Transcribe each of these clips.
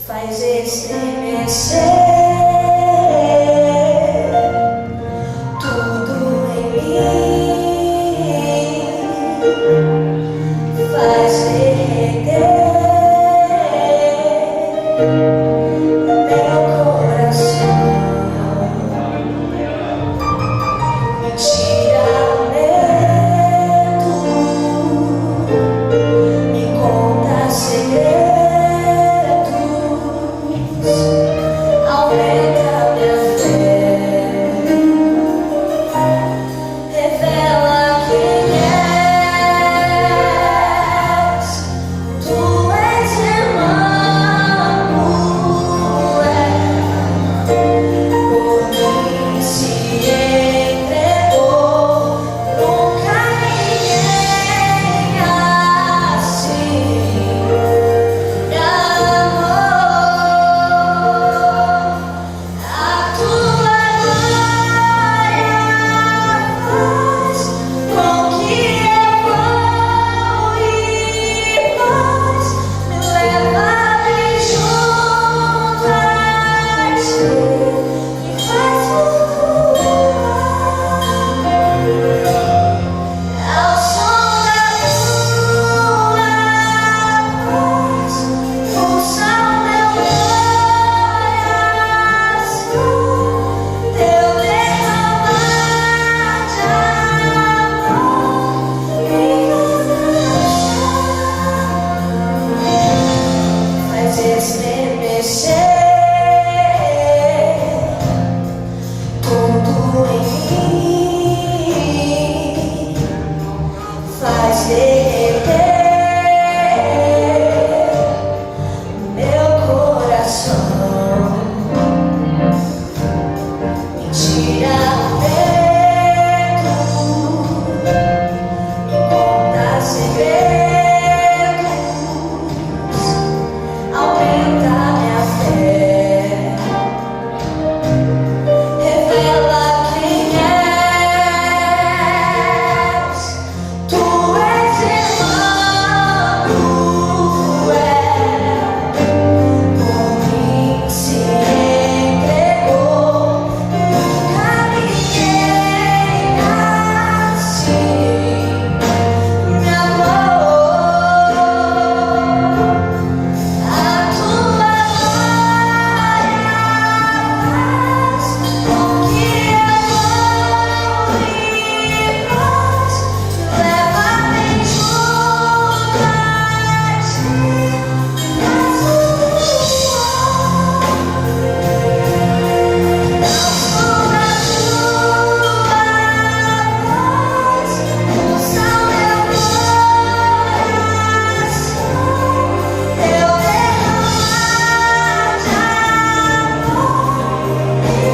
Faz estremecer tudo em mim, faz derreter meu coração, me tira o medo, me conta segredos. Aumenta minha fé, revela quem és. Tu és Emmanuel, por mim se entregou. Nunca ninguém assim me faz derreter meu coração, me tira o medo, me conta segredos, aumenta minha fé, revela quem és. Tu és Emmanuel, por mim se entregou. Nunca ninguém assim me amou. A tua glória faz com que eu vou e nós leva bem junto a ti, mas o não sou da tua voz, usa o meu coração, eu derramar de amor e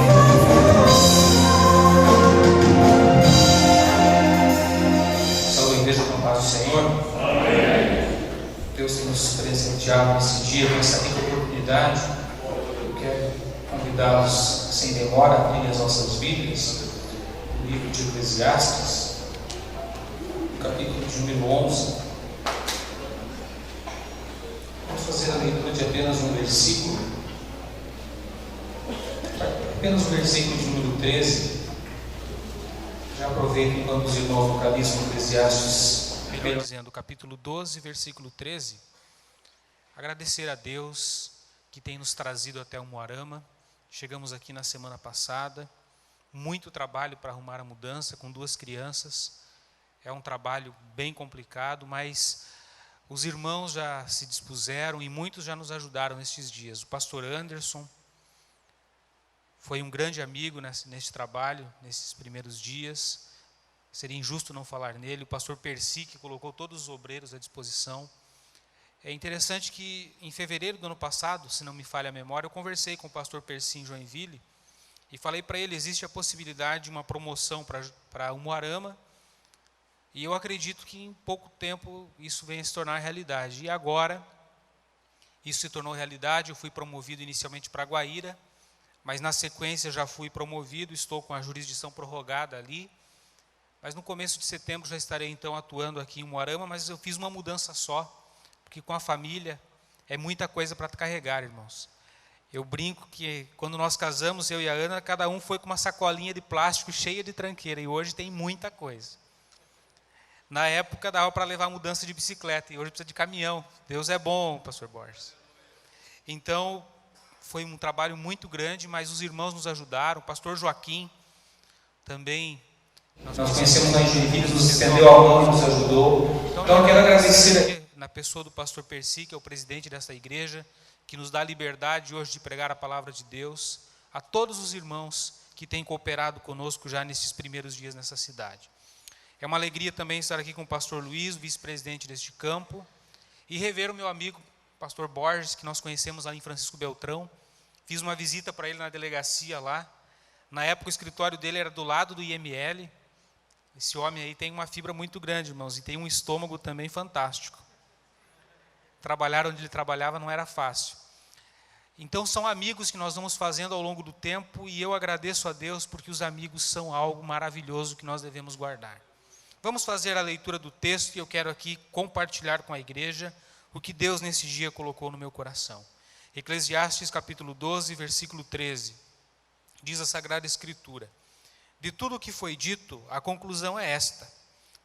Saúde a igreja com a paz do Senhor. Deus tem nos presenteado nesse dia, nessa rica oportunidade. Eu quero convidá-los, sem demora, a abrir as nossas Bíblias livro de Eclesiastes, no capítulo de número 11. Vamos fazer a leitura de apenas um versículo. Apenas o versículo de número 13. Já aproveito enquanto os irmãos localizam Eclesiastes. Melhor dizendo, capítulo 12, versículo 13. Agradecer a Deus que tem nos trazido até o Umuarama. Chegamos aqui na semana passada. Muito trabalho para arrumar a mudança com 2 crianças. É um trabalho bem complicado, mas os irmãos já se dispuseram e muitos já nos ajudaram nestes dias. O pastor Anderson foi um grande amigo neste trabalho, nesses primeiros dias. Seria injusto não falar nele. O pastor Percy, que colocou todos os obreiros à disposição. É interessante que em fevereiro do ano passado, se não me falha a memória, eu conversei com o pastor Percy em Joinville e falei para ele, existe a possibilidade de uma promoção para Umuarama, e eu acredito que em pouco tempo isso venha se tornar realidade. E agora, isso se tornou realidade. Eu fui promovido inicialmente para Guaíra, mas na sequência já fui promovido, estou com a jurisdição prorrogada ali. Mas no começo de setembro já estarei então atuando aqui em Umuarama, mas eu fiz uma mudança só, porque com a família é muita coisa para carregar, irmãos. Eu brinco que quando nós casamos, eu e a Ana, cada um foi com uma sacolinha de plástico cheia de tranqueira, e hoje tem muita coisa. Na época dava para levar mudança de bicicleta, e hoje precisa de caminhão. Deus é bom, pastor Borges. Então, foi um trabalho muito grande, mas os irmãos nos ajudaram. O pastor Joaquim também. Nós conhecemos lá em Joinville, nos estendeu a mão e nos ajudou. Então eu quero agradecer na pessoa do pastor Percy, que é o presidente dessa igreja, que nos dá a liberdade hoje de pregar a palavra de Deus, a todos os irmãos que têm cooperado conosco já nesses primeiros dias nessa cidade. É uma alegria também estar aqui com o pastor Luiz, vice-presidente deste campo, e rever o meu amigo, pastor Borges, que nós conhecemos lá em Francisco Beltrão. Fiz uma visita para ele na delegacia lá. Na época o escritório dele era do lado do IML. Esse homem aí tem uma fibra muito grande, irmãos, e tem um estômago também fantástico. Trabalhar onde ele trabalhava não era fácil. Então são amigos que nós vamos fazendo ao longo do tempo, e eu agradeço a Deus porque os amigos são algo maravilhoso que nós devemos guardar. Vamos fazer a leitura do texto, e eu quero aqui compartilhar com a igreja o que Deus nesse dia colocou no meu coração. Eclesiastes capítulo 12, versículo 13. Diz a Sagrada Escritura: de tudo o que foi dito, a conclusão é esta: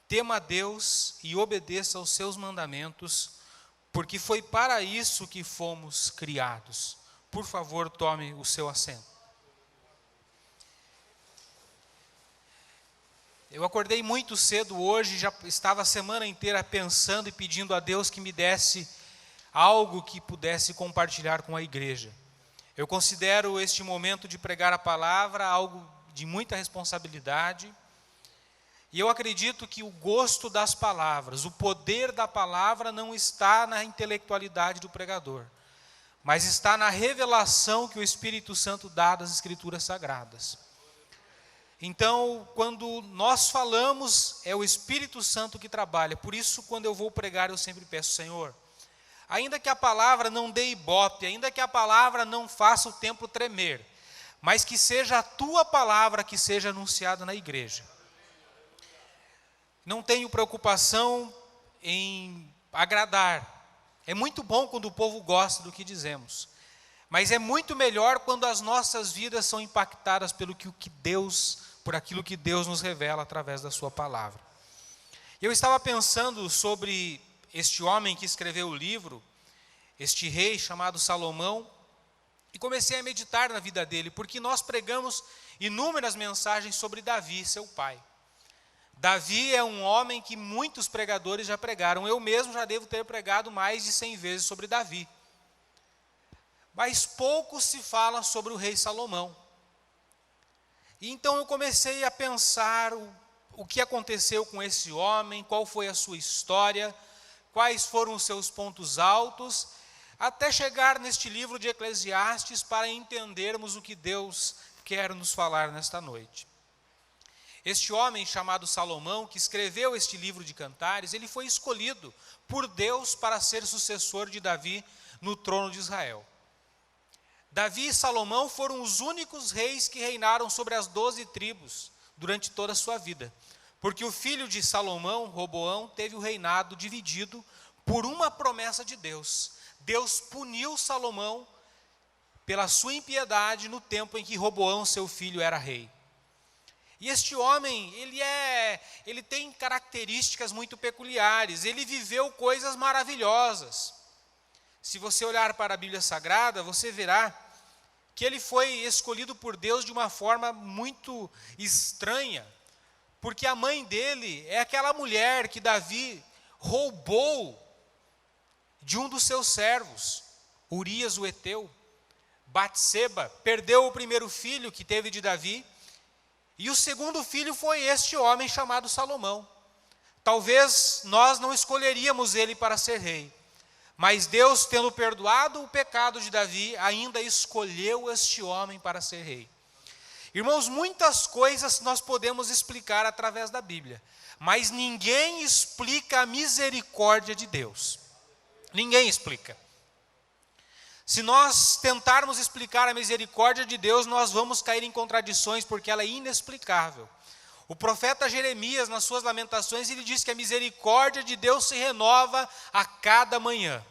tema a Deus e obedeça aos seus mandamentos, porque foi para isso que fomos criados. Por favor, tome o seu assento. Eu acordei muito cedo hoje, já estava a semana inteira pensando e pedindo a Deus que me desse algo que pudesse compartilhar com a igreja. Eu considero este momento de pregar a palavra algo de muita responsabilidade, e eu acredito que o gosto das palavras, o poder da palavra não está na intelectualidade do pregador, mas está na revelação que o Espírito Santo dá das Escrituras Sagradas. Então, quando nós falamos, é o Espírito Santo que trabalha. Por isso, quando eu vou pregar, eu sempre peço: Senhor, ainda que a palavra não dê ibope, ainda que a palavra não faça o templo tremer, mas que seja a tua palavra que seja anunciada na igreja. Não tenho preocupação em agradar. É muito bom quando o povo gosta do que dizemos, mas é muito melhor quando as nossas vidas são impactadas por aquilo que Deus nos revela através da sua palavra. Eu estava pensando sobre este homem que escreveu o livro, este rei chamado Salomão, e comecei a meditar na vida dele, porque nós pregamos inúmeras mensagens sobre Davi, seu pai. Davi é um homem que muitos pregadores já pregaram. Eu mesmo já devo ter pregado mais de 100 vezes sobre Davi. Mas pouco se fala sobre o rei Salomão. E então eu comecei a pensar o que aconteceu com esse homem, qual foi a sua história, quais foram os seus pontos altos, até chegar neste livro de Eclesiastes para entendermos o que Deus quer nos falar nesta noite. Este homem chamado Salomão, que escreveu este livro de Cantares, ele foi escolhido por Deus para ser sucessor de Davi no trono de Israel. Davi e Salomão foram os únicos reis que reinaram sobre as 12 tribos durante toda a sua vida. Porque o filho de Salomão, Roboão, teve o reinado dividido por uma promessa de Deus. Deus puniu Salomão pela sua impiedade no tempo em que Roboão, seu filho, era rei. E este homem, ele tem características muito peculiares, ele viveu coisas maravilhosas. Se você olhar para a Bíblia Sagrada, você verá que ele foi escolhido por Deus de uma forma muito estranha, porque a mãe dele é aquela mulher que Davi roubou de um dos seus servos, Urias o Heteu. Batseba perdeu o primeiro filho que teve de Davi, e o segundo filho foi este homem chamado Salomão. Talvez nós não escolheríamos ele para ser rei, mas Deus, tendo perdoado o pecado de Davi, ainda escolheu este homem para ser rei. Irmãos, muitas coisas nós podemos explicar através da Bíblia, mas ninguém explica a misericórdia de Deus. Ninguém explica. Se nós tentarmos explicar a misericórdia de Deus, nós vamos cair em contradições, porque ela é inexplicável. O profeta Jeremias, nas suas lamentações, ele diz que a misericórdia de Deus se renova a cada manhã.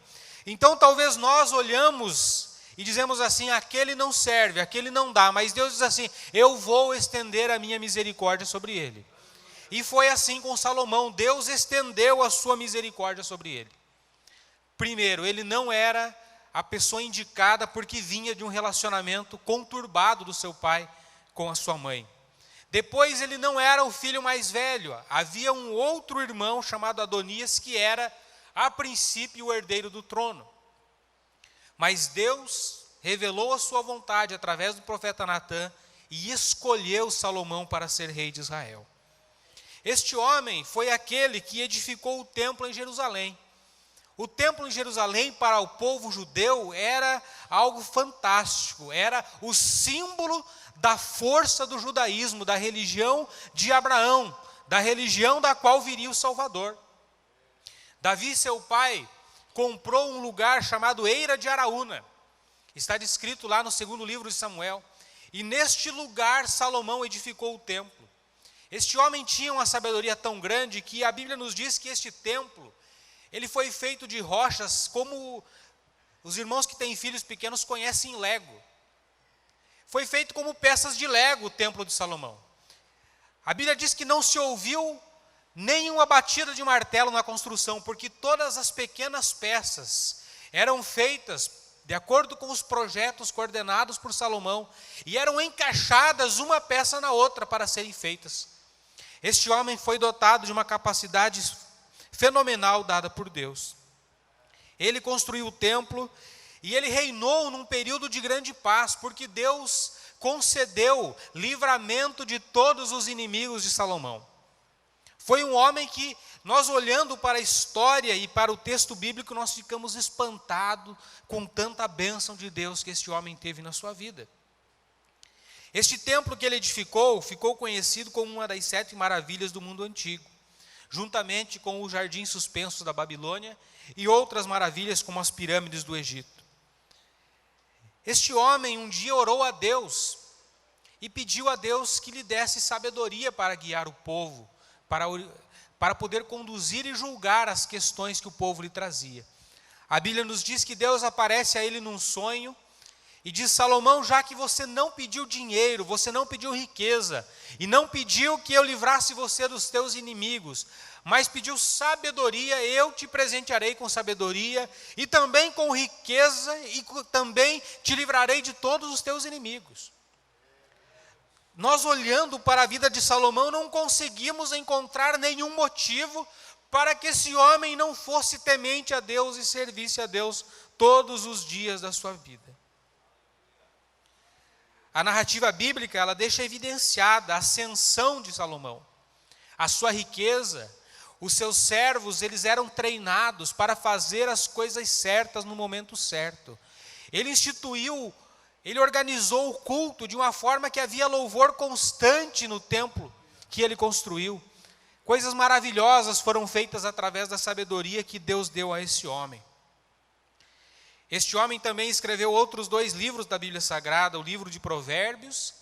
Então, talvez nós olhamos e dizemos assim, aquele não serve, aquele não dá, mas Deus diz assim, eu vou estender a minha misericórdia sobre ele. E foi assim com Salomão, Deus estendeu a sua misericórdia sobre ele. Primeiro, ele não era a pessoa indicada porque vinha de um relacionamento conturbado do seu pai com a sua mãe. Depois, ele não era o filho mais velho, havia um outro irmão chamado Adonias que era, a princípio, o herdeiro do trono. Mas Deus revelou a sua vontade através do profeta Natã e escolheu Salomão para ser rei de Israel. Este homem foi aquele que edificou o templo em Jerusalém. O templo em Jerusalém para o povo judeu era algo fantástico, era o símbolo da força do judaísmo, da religião de Abraão, da religião da qual viria o Salvador. Davi, seu pai, comprou um lugar chamado Eira de Araúna, está descrito lá no segundo livro de Samuel, e neste lugar Salomão edificou o templo. Este homem tinha uma sabedoria tão grande que a Bíblia nos diz que este templo, ele foi feito de rochas, como os irmãos que têm filhos pequenos conhecem Lego. Foi feito como peças de Lego o templo de Salomão. A Bíblia diz que não se ouviu nenhuma batida de martelo na construção, porque todas as pequenas peças eram feitas de acordo com os projetos coordenados por Salomão, e eram encaixadas uma peça na outra para serem feitas. Este homem foi dotado de uma capacidade fenomenal dada por Deus. Ele construiu o templo e ele reinou num período de grande paz, porque Deus concedeu livramento de todos os inimigos de Salomão. Foi um homem que, nós olhando para a história e para o texto bíblico, nós ficamos espantados com tanta bênção de Deus que este homem teve na sua vida. Este templo que ele edificou, ficou conhecido como uma das 7 maravilhas do mundo antigo, juntamente com o jardim suspenso da Babilônia e outras maravilhas como as pirâmides do Egito. Este homem um dia orou a Deus e pediu a Deus que lhe desse sabedoria para guiar o povo, para poder conduzir e julgar as questões que o povo lhe trazia. A Bíblia nos diz que Deus aparece a ele num sonho e diz, Salomão, já que você não pediu dinheiro, você não pediu riqueza, e não pediu que eu livrasse você dos teus inimigos, mas pediu sabedoria, eu te presentearei com sabedoria, e também com riqueza, e também te livrarei de todos os teus inimigos. Nós olhando para a vida de Salomão, não conseguimos encontrar nenhum motivo para que esse homem não fosse temente a Deus e servisse a Deus todos os dias da sua vida. A narrativa bíblica, ela deixa evidenciada a ascensão de Salomão, a sua riqueza. Os seus servos, eles eram treinados para fazer as coisas certas no momento certo. Ele organizou o culto de uma forma que havia louvor constante no templo que ele construiu. Coisas maravilhosas foram feitas através da sabedoria que Deus deu a esse homem. Este homem também escreveu outros 2 livros da Bíblia Sagrada, o livro de Provérbios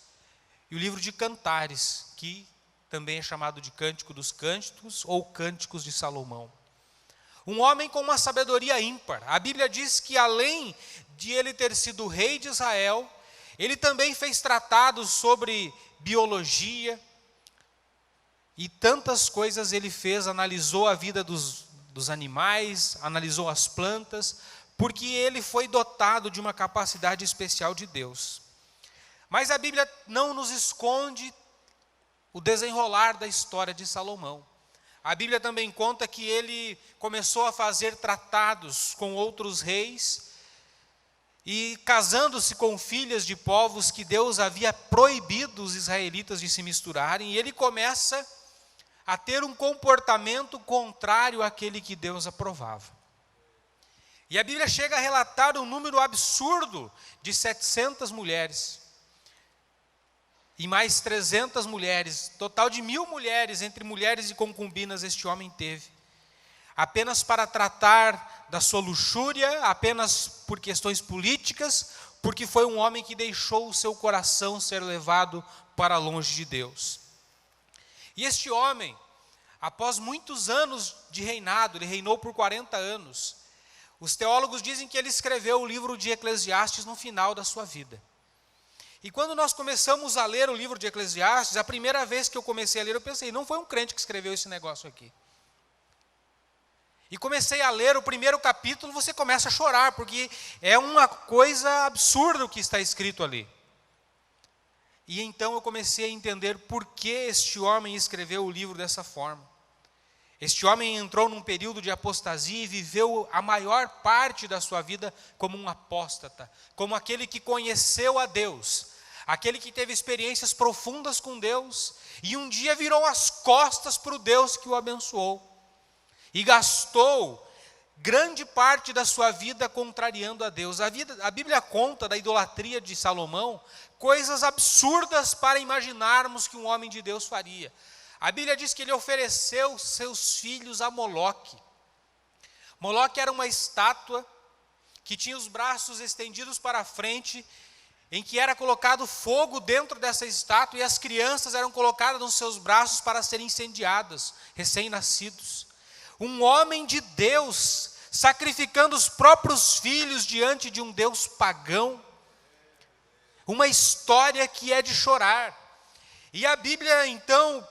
e o livro de Cantares, que também é chamado de Cântico dos Cânticos ou Cânticos de Salomão. Um homem com uma sabedoria ímpar. A Bíblia diz que além de ele ter sido rei de Israel, ele também fez tratados sobre biologia e tantas coisas ele fez, analisou a vida dos animais, analisou as plantas, porque ele foi dotado de uma capacidade especial de Deus. Mas a Bíblia não nos esconde o desenrolar da história de Salomão. A Bíblia também conta que ele começou a fazer tratados com outros reis e casando-se com filhas de povos que Deus havia proibido os israelitas de se misturarem, e ele começa a ter um comportamento contrário àquele que Deus aprovava. E a Bíblia chega a relatar um número absurdo de 700 mulheres. E mais 300 mulheres, total de 1000 mulheres, entre mulheres e concubinas este homem teve. Apenas para tratar da sua luxúria, apenas por questões políticas, porque foi um homem que deixou o seu coração ser levado para longe de Deus. E este homem, após muitos anos de reinado, ele reinou por 40 anos. Os teólogos dizem que ele escreveu o livro de Eclesiastes no final da sua vida. E quando nós começamos a ler o livro de Eclesiastes, a primeira vez que eu comecei a ler, eu pensei, não foi um crente que escreveu esse negócio aqui. E comecei a ler o primeiro capítulo, você começa a chorar, porque é uma coisa absurda o que está escrito ali. E então eu comecei a entender por que este homem escreveu o livro dessa forma. Este homem entrou num período de apostasia e viveu a maior parte da sua vida como um apóstata, como aquele que conheceu a Deus, aquele que teve experiências profundas com Deus, e um dia virou as costas para o Deus que o abençoou, e gastou grande parte da sua vida contrariando a Deus. A Bíblia conta da idolatria de Salomão, coisas absurdas para imaginarmos que um homem de Deus faria. A Bíblia diz que ele ofereceu seus filhos a Moloque. Moloque era uma estátua que tinha os braços estendidos para a frente, em que era colocado fogo dentro dessa estátua e as crianças eram colocadas nos seus braços para serem incendiadas, recém-nascidos. Um homem de Deus sacrificando os próprios filhos diante de um Deus pagão. Uma história que é de chorar. E a Bíblia, então,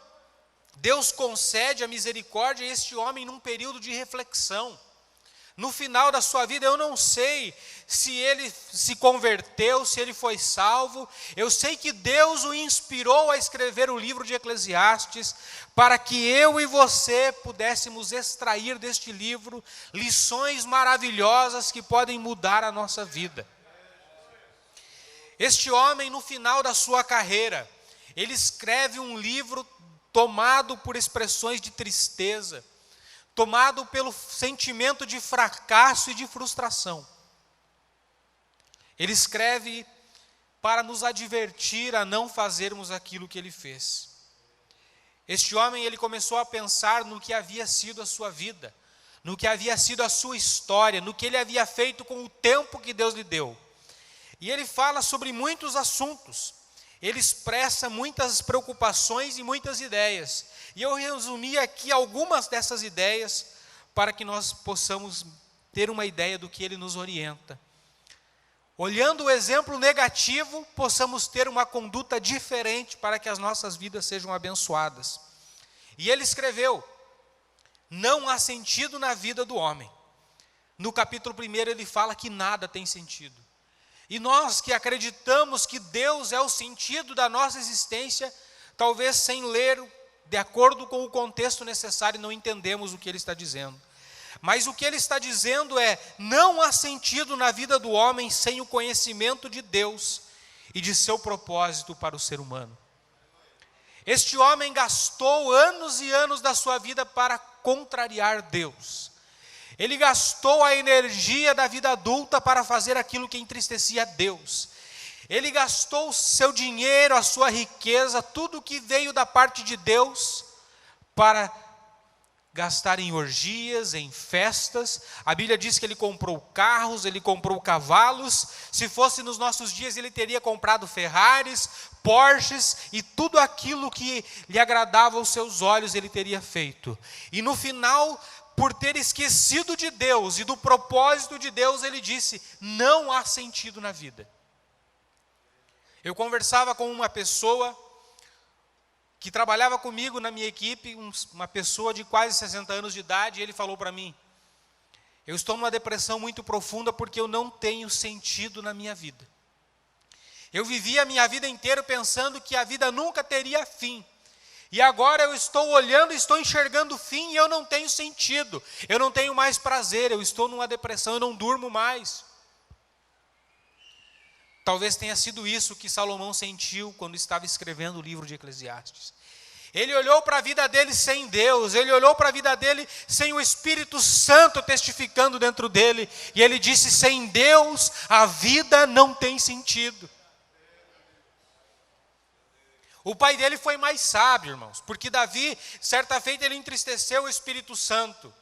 Deus concede a misericórdia a este homem num período de reflexão. No final da sua vida, eu não sei se ele se converteu, se ele foi salvo. Eu sei que Deus o inspirou a escrever o livro de Eclesiastes, para que eu e você pudéssemos extrair deste livro lições maravilhosas que podem mudar a nossa vida. Este homem, no final da sua carreira, ele escreve um livro tomado por expressões de tristeza, tomado pelo sentimento de fracasso e de frustração. Ele escreve para nos advertir a não fazermos aquilo que ele fez. Este homem, ele começou a pensar no que havia sido a sua vida, no que havia sido a sua história, no que ele havia feito com o tempo que Deus lhe deu. E ele fala sobre muitos assuntos. Ele expressa muitas preocupações e muitas ideias. E eu resumi aqui algumas dessas ideias para que nós possamos ter uma ideia do que ele nos orienta. Olhando o exemplo negativo, possamos ter uma conduta diferente para que as nossas vidas sejam abençoadas. E ele escreveu: não há sentido na vida do homem. No capítulo 1 ele fala que nada tem sentido. E nós que acreditamos que Deus é o sentido da nossa existência, talvez sem ler de acordo com o contexto necessário, não entendemos o que ele está dizendo. Mas o que ele está dizendo é: não há sentido na vida do homem sem o conhecimento de Deus e de seu propósito para o ser humano. Este homem gastou anos e anos da sua vida para contrariar Deus. Ele gastou a energia da vida adulta para fazer aquilo que entristecia a Deus. Ele gastou o seu dinheiro, a sua riqueza, tudo que veio da parte de Deus, para gastar em orgias, em festas. A Bíblia diz que ele comprou carros, ele comprou cavalos. Se fosse nos nossos dias, ele teria comprado Ferraris, Porsches e tudo aquilo que lhe agradava aos seus olhos ele teria feito. E no final, por ter esquecido de Deus e do propósito de Deus, ele disse: não há sentido na vida. Eu conversava com uma pessoa que trabalhava comigo na minha equipe, uma pessoa de quase 60 anos de idade, e ele falou para mim: eu estou numa depressão muito profunda porque eu não tenho sentido na minha vida. Eu vivi a minha vida inteira pensando que a vida nunca teria fim. E agora eu estou olhando, estou enxergando o fim e eu não tenho sentido. Eu não tenho mais prazer, eu estou numa depressão, eu não durmo mais. Talvez tenha sido isso que Salomão sentiu quando estava escrevendo o livro de Eclesiastes. Ele olhou para a vida dele sem Deus, ele olhou para a vida dele sem o Espírito Santo testificando dentro dele, e ele disse: sem Deus a vida não tem sentido. O pai dele foi mais sábio, irmãos, porque Davi, certa feita, ele entristeceu o Espírito Santo.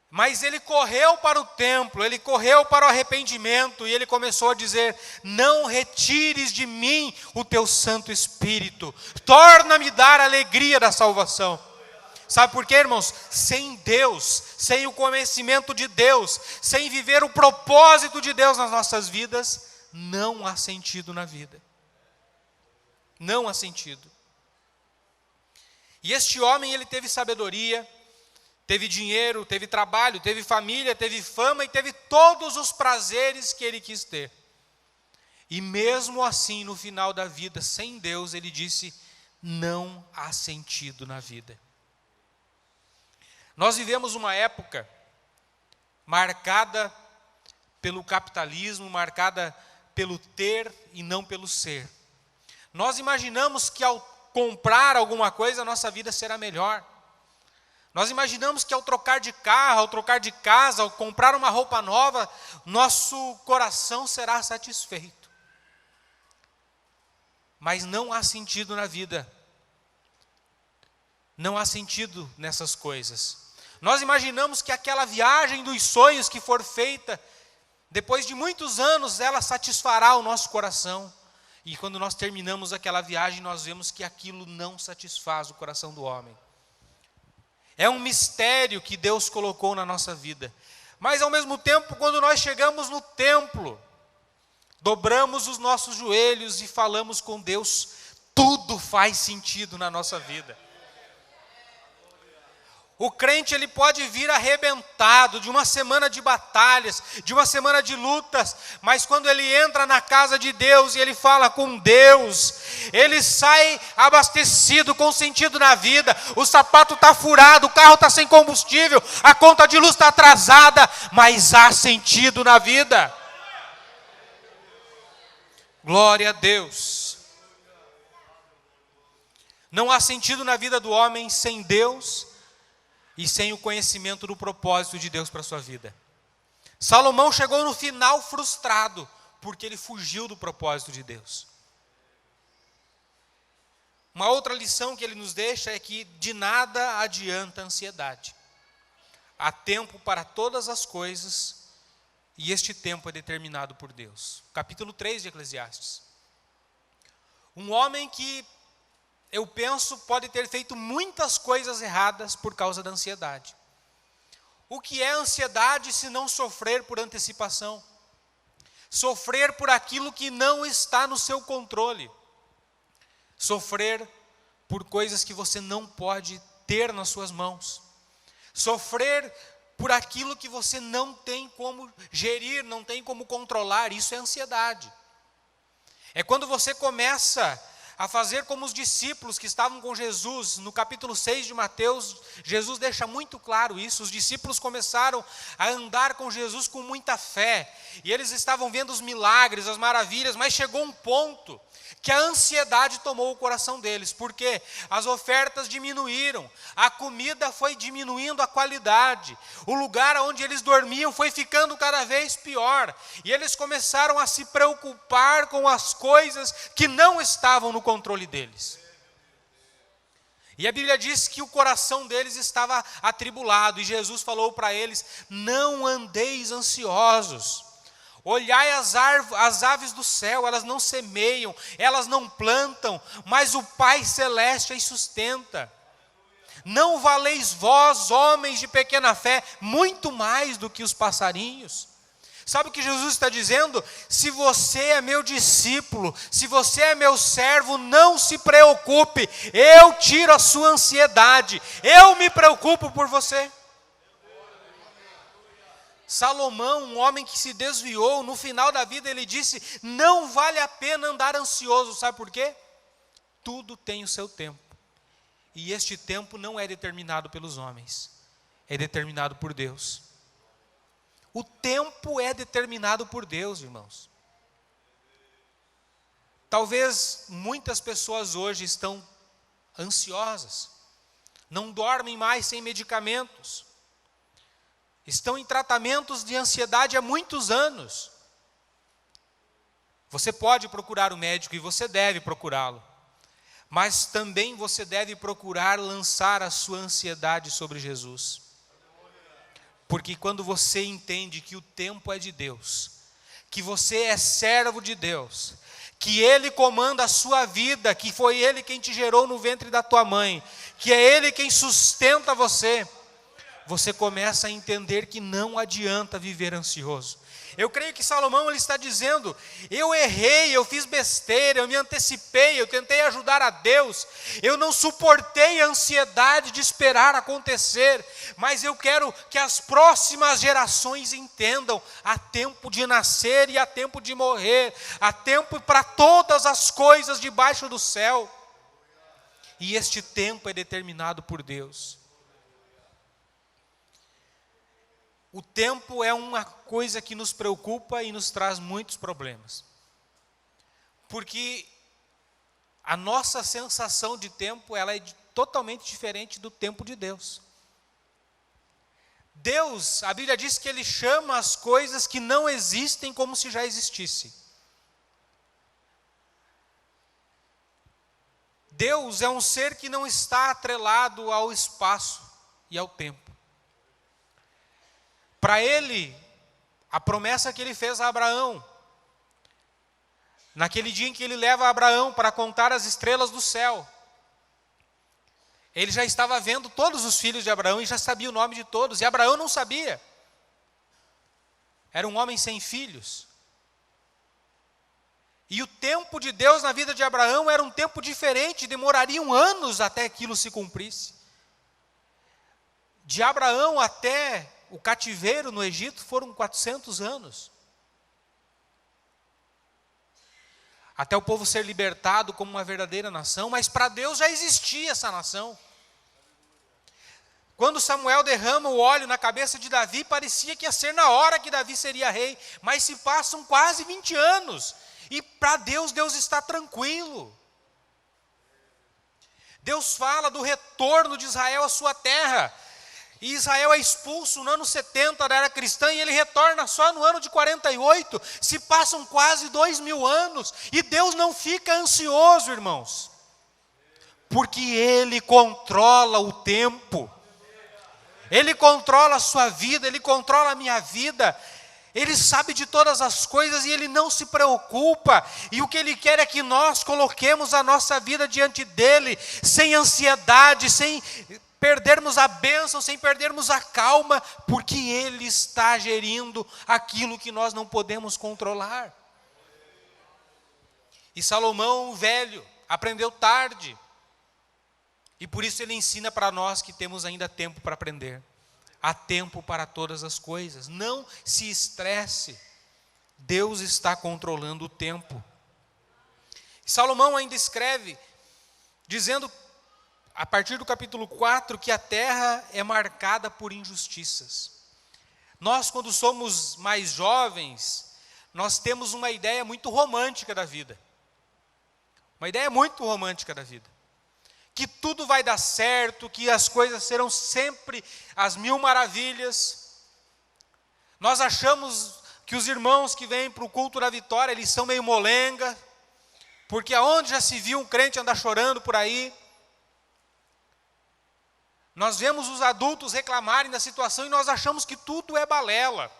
Mas ele correu para o templo, ele correu para o arrependimento, e ele começou a dizer: não retires de mim o teu Santo Espírito, torna-me dar a alegria da salvação. Sabe por quê, irmãos? Sem Deus, sem o conhecimento de Deus, sem viver o propósito de Deus nas nossas vidas, não há sentido na vida. Não há sentido. E este homem, ele teve sabedoria, teve dinheiro, teve trabalho, teve família, teve fama e teve todos os prazeres que ele quis ter. E mesmo assim, no final da vida, sem Deus, ele disse: não há sentido na vida. Nós vivemos uma época marcada pelo capitalismo, marcada pelo ter e não pelo ser. Nós imaginamos que ao comprar alguma coisa, a nossa vida será melhor. Nós imaginamos que ao trocar de carro, ao trocar de casa, ao comprar uma roupa nova, nosso coração será satisfeito. Mas não há sentido na vida. Não há sentido nessas coisas. Nós imaginamos que aquela viagem dos sonhos que for feita, depois de muitos anos, ela satisfará o nosso coração. E quando nós terminamos aquela viagem, nós vemos que aquilo não satisfaz o coração do homem. É um mistério que Deus colocou na nossa vida. Mas ao mesmo tempo, quando nós chegamos no templo, dobramos os nossos joelhos e falamos com Deus, tudo faz sentido na nossa vida. O crente, ele pode vir arrebentado de uma semana de batalhas, de uma semana de lutas, mas quando ele entra na casa de Deus e ele fala com Deus, ele sai abastecido, com sentido na vida. O sapato está furado, o carro está sem combustível, a conta de luz está atrasada, mas há sentido na vida. Glória a Deus. Não há sentido na vida do homem sem Deus e sem o conhecimento do propósito de Deus para a sua vida. Salomão chegou no final frustrado, porque ele fugiu do propósito de Deus. Uma outra lição que ele nos deixa é que de nada adianta a ansiedade. Há tempo para todas as coisas, e este tempo é determinado por Deus. Capítulo 3 de Eclesiastes. Um homem que, eu penso, pode ter feito muitas coisas erradas por causa da ansiedade. O que é ansiedade se não sofrer por antecipação? Sofrer por aquilo que não está no seu controle. Sofrer por coisas que você não pode ter nas suas mãos. Sofrer por aquilo que você não tem como gerir, não tem como controlar. Isso é ansiedade. É quando você começa a fazer como os discípulos que estavam com Jesus. No capítulo 6 de Mateus, Jesus deixa muito claro isso. Os discípulos começaram a andar com Jesus com muita fé, e eles estavam vendo os milagres, as maravilhas, mas chegou um ponto que a ansiedade tomou o coração deles, porque as ofertas diminuíram, a comida foi diminuindo a qualidade, o lugar onde eles dormiam foi ficando cada vez pior, e eles começaram a se preocupar com as coisas que não estavam no controle deles. E a Bíblia diz que o coração deles estava atribulado, e Jesus falou para eles: não andeis ansiosos. Olhai as aves do céu, elas não semeiam, elas não plantam, mas o Pai Celeste as sustenta. Não valeis vós, homens de pequena fé, muito mais do que os passarinhos? Sabe o que Jesus está dizendo? Se você é meu discípulo, se você é meu servo, não se preocupe, eu tiro a sua ansiedade, eu me preocupo por você. Salomão, um homem que se desviou, no final da vida ele disse: não vale a pena andar ansioso, sabe por quê? Tudo tem o seu tempo, e este tempo não é determinado pelos homens, é determinado por Deus. O tempo é determinado por Deus, irmãos. Talvez muitas pessoas hoje estão ansiosas, não dormem mais sem medicamentos, estão em tratamentos de ansiedade há muitos anos. Você pode procurar o médico e você deve procurá-lo, mas também você deve procurar lançar a sua ansiedade sobre Jesus. Porque quando você entende que o tempo é de Deus, que você é servo de Deus, que Ele comanda a sua vida, que foi Ele quem te gerou no ventre da tua mãe, que é Ele quem sustenta você, você começa a entender que não adianta viver ansioso. Eu creio que Salomão ele está dizendo: eu errei, eu fiz besteira, eu me antecipei, eu tentei ajudar a Deus, eu não suportei a ansiedade de esperar acontecer, mas eu quero que as próximas gerações entendam: há tempo de nascer e há tempo de morrer, há tempo para todas as coisas debaixo do céu, e este tempo é determinado por Deus. O tempo é uma coisa que nos preocupa e nos traz muitos problemas. Porque a nossa sensação de tempo, ela é totalmente diferente do tempo de Deus. Deus, a Bíblia diz que Ele chama as coisas que não existem como se já existissem. Deus é um ser que não está atrelado ao espaço e ao tempo. Para Ele, a promessa que Ele fez a Abraão, naquele dia em que Ele leva Abraão para contar as estrelas do céu, Ele já estava vendo todos os filhos de Abraão e já sabia o nome de todos, e Abraão não sabia. Era um homem sem filhos. E o tempo de Deus na vida de Abraão era um tempo diferente, demorariam anos até aquilo se cumprisse. De Abraão até o cativeiro no Egito foram 400 anos. Até o povo ser libertado como uma verdadeira nação, mas para Deus já existia essa nação. Quando Samuel derrama o óleo na cabeça de Davi, parecia que ia ser na hora que Davi seria rei, mas se passam quase 20 anos, e para Deus, Deus está tranquilo. Deus fala do retorno de Israel à sua terra, e Israel é expulso no ano 70 da era cristã, e ele retorna só no ano de 48, se passam quase 2000 anos, e Deus não fica ansioso, irmãos, porque Ele controla o tempo, Ele controla a sua vida, Ele controla a minha vida, Ele sabe de todas as coisas e Ele não se preocupa, e o que Ele quer é que nós coloquemos a nossa vida diante dEle, sem ansiedade, sem perdermos a bênção, sem perdermos a calma, porque Ele está gerindo aquilo que nós não podemos controlar. E Salomão, velho, aprendeu tarde, e por isso ele ensina para nós que temos ainda tempo para aprender. Há tempo para todas as coisas, não se estresse, Deus está controlando o tempo. Salomão ainda escreve, dizendo, a partir do capítulo 4, que a terra é marcada por injustiças. Nós, quando somos mais jovens, nós temos uma ideia muito romântica da vida. Uma ideia muito romântica da vida. Que tudo vai dar certo, que as coisas serão sempre as mil maravilhas. Nós achamos que os irmãos que vêm para o culto da vitória, eles são meio molenga, porque aonde já se viu um crente andar chorando por aí? Nós vemos os adultos reclamarem da situação e nós achamos que tudo é balela.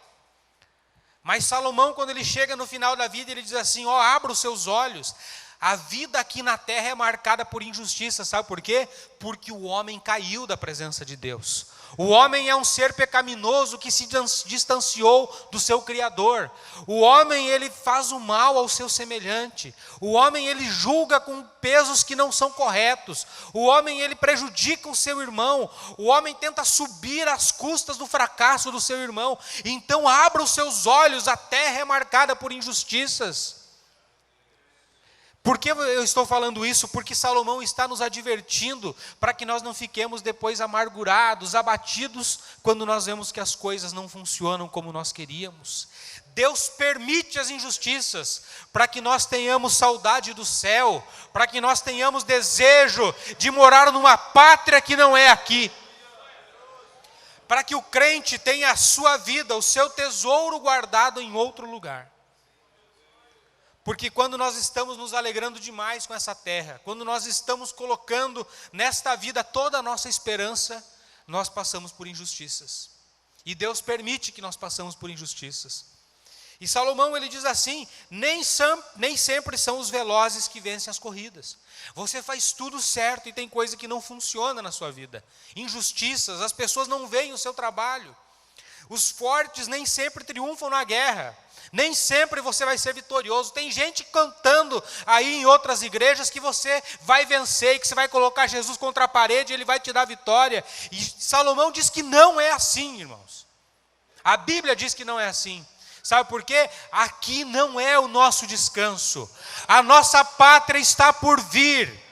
Mas Salomão, quando ele chega no final da vida, ele diz assim: ó, abra os seus olhos. A vida aqui na terra é marcada por injustiça, sabe por quê? Porque o homem caiu da presença de Deus. O homem é um ser pecaminoso que se distanciou do seu Criador. O homem, ele faz o mal ao seu semelhante. O homem, ele julga com pesos que não são corretos. O homem, ele prejudica o seu irmão. O homem tenta subir às custas do fracasso do seu irmão. Então abra os seus olhos, a terra é marcada por injustiças. Por que eu estou falando isso? Porque Salomão está nos advertindo para que nós não fiquemos depois amargurados, abatidos, quando nós vemos que as coisas não funcionam como nós queríamos. Deus permite as injustiças para que nós tenhamos saudade do céu, para que nós tenhamos desejo de morar numa pátria que não é aqui. Para que o crente tenha a sua vida, o seu tesouro guardado em outro lugar. Porque quando nós estamos nos alegrando demais com essa terra, quando nós estamos colocando nesta vida toda a nossa esperança, nós passamos por injustiças. E Deus permite que nós passemos por injustiças. E Salomão, ele diz assim: nem sempre são os velozes que vencem as corridas. Você faz tudo certo e tem coisa que não funciona na sua vida. Injustiças, as pessoas não veem o seu trabalho. Os fortes nem sempre triunfam na guerra. Nem sempre você vai ser vitorioso. Tem gente cantando aí em outras igrejas que você vai vencer, que você vai colocar Jesus contra a parede e ele vai te dar vitória. E Salomão diz que não é assim, irmãos. A Bíblia diz que não é assim. Sabe por quê? Aqui não é o nosso descanso. A nossa pátria está por vir.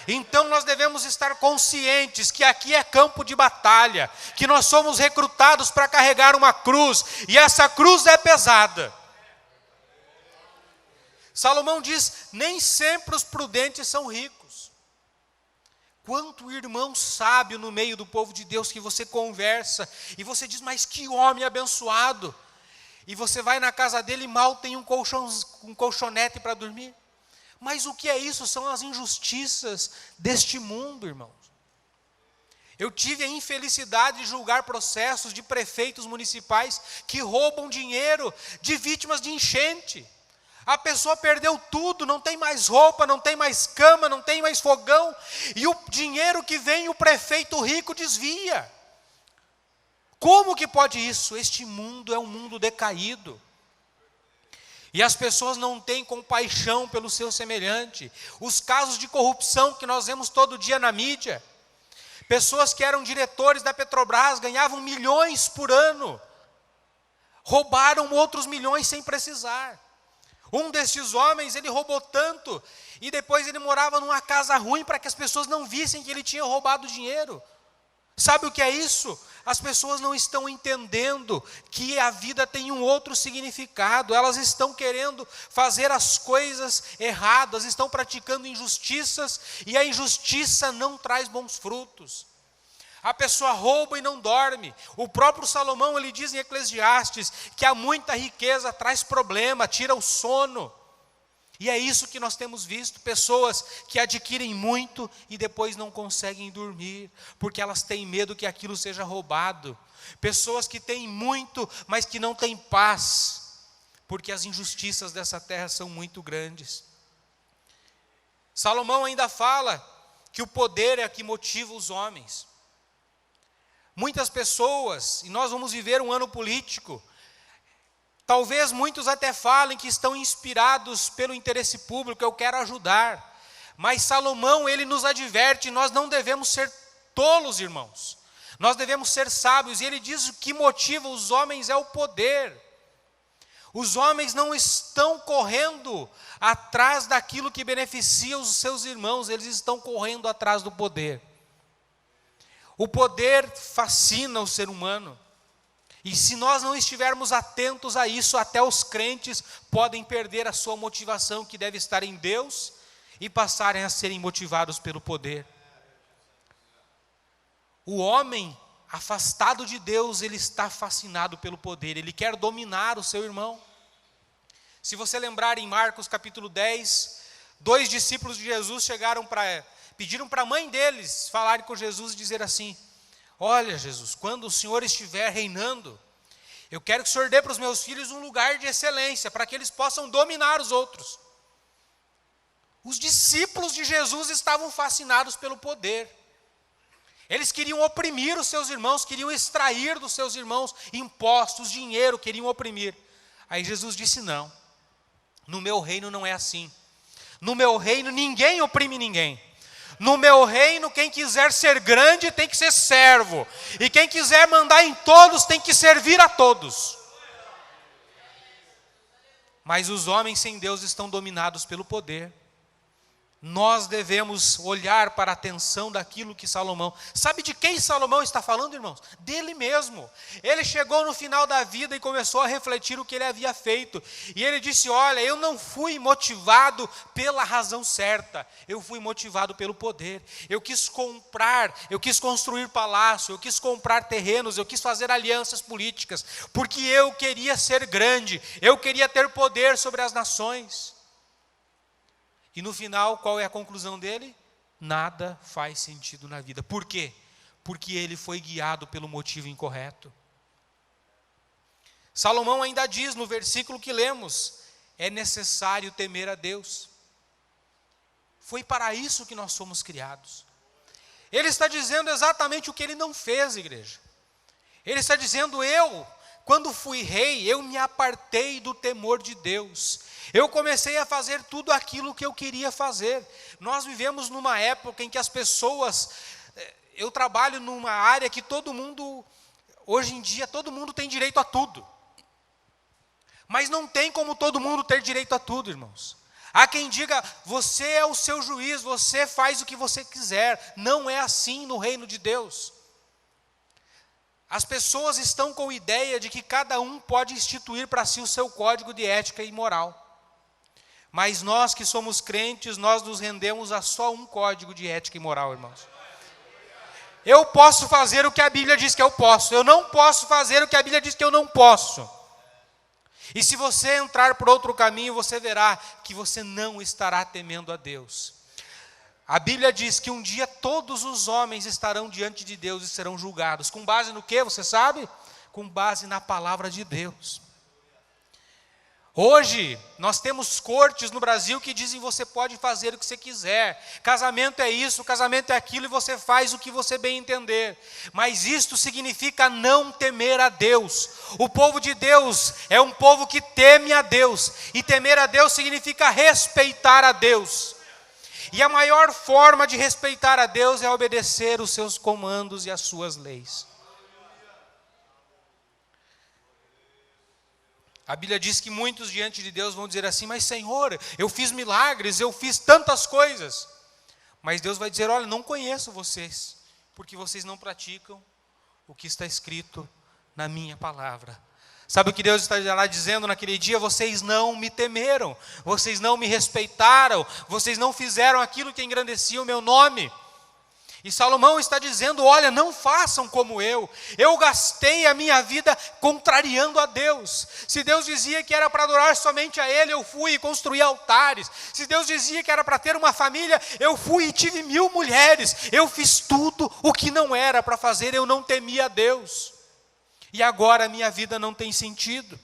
Então nós devemos estar conscientes que aqui é campo de batalha, que nós somos recrutados para carregar uma cruz, e essa cruz é pesada. Salomão diz: nem sempre os prudentes são ricos. Quanto irmão sábio no meio do povo de Deus que você conversa, e você diz: mas que homem abençoado. E você vai na casa dele e mal tem um colchonete para dormir. Mas o que é isso? São as injustiças deste mundo, irmãos. Eu tive a infelicidade de julgar processos de prefeitos municipais que roubam dinheiro de vítimas de enchente. A pessoa perdeu tudo, não tem mais roupa, não tem mais cama, não tem mais fogão. E o dinheiro que vem, o prefeito rico desvia. Como que pode isso? Este mundo é um mundo decaído. E as pessoas não têm compaixão pelo seu semelhante. Os casos de corrupção que nós vemos todo dia na mídia. Pessoas que eram diretores da Petrobras, ganhavam milhões por ano. Roubaram outros milhões sem precisar. Um desses homens, ele roubou tanto, e depois ele morava numa casa ruim para que as pessoas não vissem que ele tinha roubado dinheiro. Sabe o que é isso? As pessoas não estão entendendo que a vida tem um outro significado. Elas estão querendo fazer as coisas erradas, estão praticando injustiças, e a injustiça não traz bons frutos. A pessoa rouba e não dorme. O próprio Salomão, ele diz em Eclesiastes que a muita riqueza traz problema, tira o sono. E é isso que nós temos visto, pessoas que adquirem muito e depois não conseguem dormir, porque elas têm medo que aquilo seja roubado. Pessoas que têm muito, mas que não têm paz, porque as injustiças dessa terra são muito grandes. Salomão ainda fala que o poder é que motiva os homens. Muitas pessoas, e nós vamos viver um ano político, talvez muitos até falem que estão inspirados pelo interesse público, eu quero ajudar. Mas Salomão, ele nos adverte, nós não devemos ser tolos, irmãos. Nós devemos ser sábios, e ele diz que o que motiva os homens é o poder. Os homens não estão correndo atrás daquilo que beneficia os seus irmãos, eles estão correndo atrás do poder. O poder fascina o ser humano. E se nós não estivermos atentos a isso, até os crentes podem perder a sua motivação, que deve estar em Deus, e passarem a serem motivados pelo poder. O homem afastado de Deus, ele está fascinado pelo poder, ele quer dominar o seu irmão. Se você lembrar em Marcos capítulo 10, 2 discípulos de Jesus chegaram para pediram para a mãe deles falarem com Jesus e dizer assim: olha, Jesus, quando o Senhor estiver reinando, eu quero que o Senhor dê para os meus filhos um lugar de excelência, para que eles possam dominar os outros. Os discípulos de Jesus estavam fascinados pelo poder. Eles queriam oprimir os seus irmãos, queriam extrair dos seus irmãos impostos, dinheiro, queriam oprimir. Aí Jesus disse: não, no meu reino não é assim. No meu reino ninguém oprime ninguém. No meu reino, quem quiser ser grande tem que ser servo. E quem quiser mandar em todos tem que servir a todos. Mas os homens sem Deus estão dominados pelo poder. Nós devemos olhar para a atenção daquilo que Salomão... Sabe de quem Salomão está falando, irmãos? Dele mesmo. Ele chegou no final da vida e começou a refletir o que ele havia feito. E ele disse: olha, eu não fui motivado pela razão certa. Eu fui motivado pelo poder. Eu quis comprar, eu quis construir palácio, eu quis comprar terrenos, eu quis fazer alianças políticas. Porque eu queria ser grande, eu queria ter poder sobre as nações. E no final, qual é a conclusão dele? Nada faz sentido na vida. Por quê? Porque ele foi guiado pelo motivo incorreto. Salomão ainda diz no versículo que lemos: é necessário temer a Deus. Foi para isso que nós fomos criados. Ele está dizendo exatamente o que ele não fez, igreja. Ele está dizendo: quando fui rei, eu me apartei do temor de Deus. Eu comecei a fazer tudo aquilo que eu queria fazer. Nós vivemos numa época em que as pessoas... Eu trabalho numa área que todo mundo... Hoje em dia, todo mundo tem direito a tudo. Mas não tem como todo mundo ter direito a tudo, irmãos. Há quem diga: você é o seu juiz, você faz o que você quiser. Não é assim no reino de Deus. As pessoas estão com a ideia de que cada um pode instituir para si o seu código de ética e moral. Mas nós que somos crentes, nós nos rendemos a só um código de ética e moral, irmãos. Eu posso fazer o que a Bíblia diz que eu posso. Eu não posso fazer o que a Bíblia diz que eu não posso. E se você entrar por outro caminho, você verá que você não estará temendo a Deus. A Bíblia diz que um dia todos os homens estarão diante de Deus e serão julgados. Com base no quê, você sabe? Com base na palavra de Deus. Hoje, nós temos cortes no Brasil que dizem: você pode fazer o que você quiser. Casamento é isso, casamento é aquilo, e você faz o que você bem entender. Mas isto significa não temer a Deus. O povo de Deus é um povo que teme a Deus. E temer a Deus significa respeitar a Deus. E a maior forma de respeitar a Deus é obedecer os seus comandos e as suas leis. A Bíblia diz que muitos diante de Deus vão dizer assim: mas Senhor, eu fiz milagres, eu fiz tantas coisas. Mas Deus vai dizer: olha, não conheço vocês, porque vocês não praticam o que está escrito na minha palavra. Sabe o que Deus está lá dizendo naquele dia? Vocês não me temeram, vocês não me respeitaram, vocês não fizeram aquilo que engrandecia o meu nome. E Salomão está dizendo: olha, não façam como eu gastei a minha vida contrariando a Deus. Se Deus dizia que era para adorar somente a Ele, eu fui e construí altares. Se Deus dizia que era para ter uma família, eu fui e tive 1000 mulheres. Eu fiz tudo o que não era para fazer, eu não temia a Deus. E agora a minha vida não tem sentido.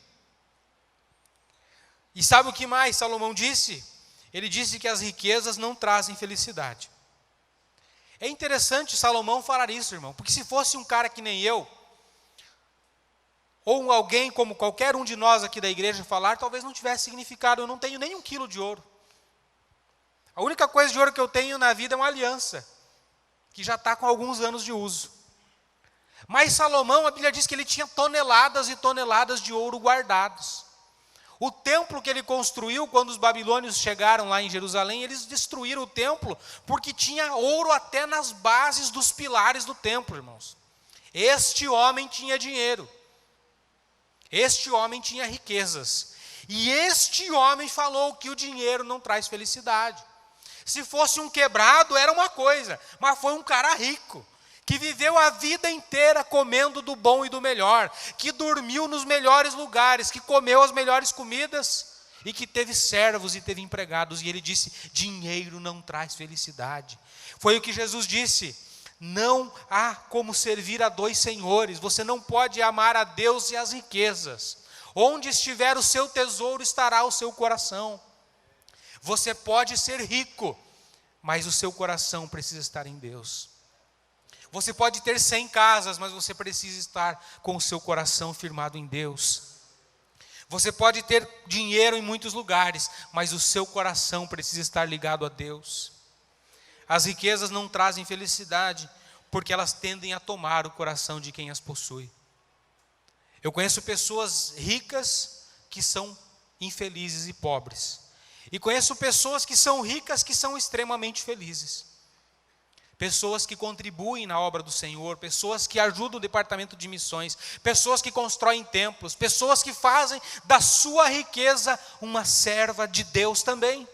E sabe o que mais Salomão disse? Ele disse que as riquezas não trazem felicidade. É interessante Salomão falar isso, irmão, porque se fosse um cara que nem eu, ou alguém como qualquer um de nós aqui da igreja falar, talvez não tivesse significado. Eu não tenho nem 1 quilo de ouro. A única coisa de ouro que eu tenho na vida é uma aliança, que já está com alguns anos de uso. Mas Salomão, a Bíblia diz que ele tinha toneladas e toneladas de ouro guardados. O templo que ele construiu, quando os babilônios chegaram lá em Jerusalém, eles destruíram o templo, porque tinha ouro até nas bases dos pilares do templo, irmãos. Este homem tinha dinheiro. Este homem tinha riquezas. E este homem falou que o dinheiro não traz felicidade. Se fosse um quebrado, era uma coisa, mas foi um cara rico, que viveu a vida inteira comendo do bom e do melhor, que dormiu nos melhores lugares, que comeu as melhores comidas, e que teve servos e teve empregados. E ele disse: dinheiro não traz felicidade. Foi o que Jesus disse: não há como servir a dois senhores. Você não pode amar a Deus e as riquezas. Onde estiver o seu tesouro, estará o seu coração. Você pode ser rico, mas o seu coração precisa estar em Deus. Você pode ter 100 casas, mas você precisa estar com o seu coração firmado em Deus. Você pode ter dinheiro em muitos lugares, mas o seu coração precisa estar ligado a Deus. As riquezas não trazem felicidade, porque elas tendem a tomar o coração de quem as possui. Eu conheço pessoas ricas que são infelizes e pobres. E conheço pessoas que são ricas que são extremamente felizes. Pessoas que contribuem na obra do Senhor, pessoas que ajudam o departamento de missões, pessoas que constroem templos, pessoas que fazem da sua riqueza uma serva de Deus também.